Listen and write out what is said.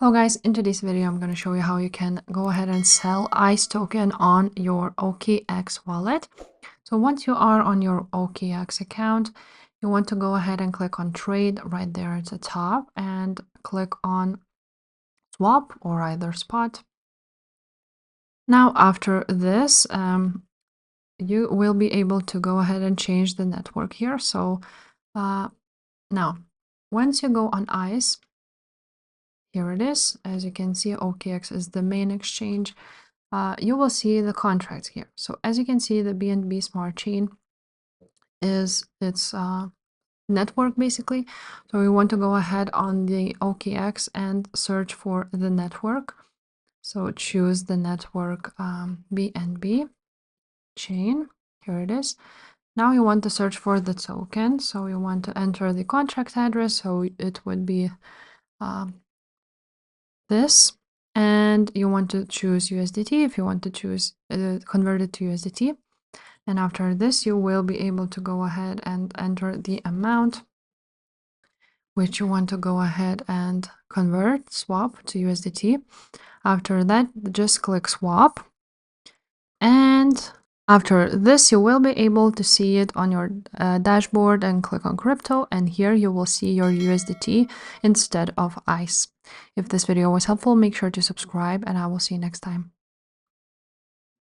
Hello guys, in today's video I'm going to show you how you can go ahead and sell ICE token on your OKX wallet. So once you are on your OKX account, you want to go ahead and click on trade right there at the top and click on swap or either spot. Now after this, you will be able to go ahead and change the network here. So now once you go on ICE, here it is. As you can see, OKX is the main exchange. You will see the contracts here. So as you can see, the BNB Smart Chain is its network basically. So we want to go ahead on the OKX and search for the network. So choose the network BNB chain. Here it is. Now you want to search for the token. So you want to enter the contract address. So it would be this, and you want to choose USDT if you want to choose convert it to USDT. And after this, you will be able to go ahead and enter the amount which you want to go ahead and convert, swap to USDT. After that, just click swap. And after this, you will be able to see it on your dashboard and click on crypto. And here you will see your USDT instead of ICE. If this video was helpful, make sure to subscribe and I will see you next time.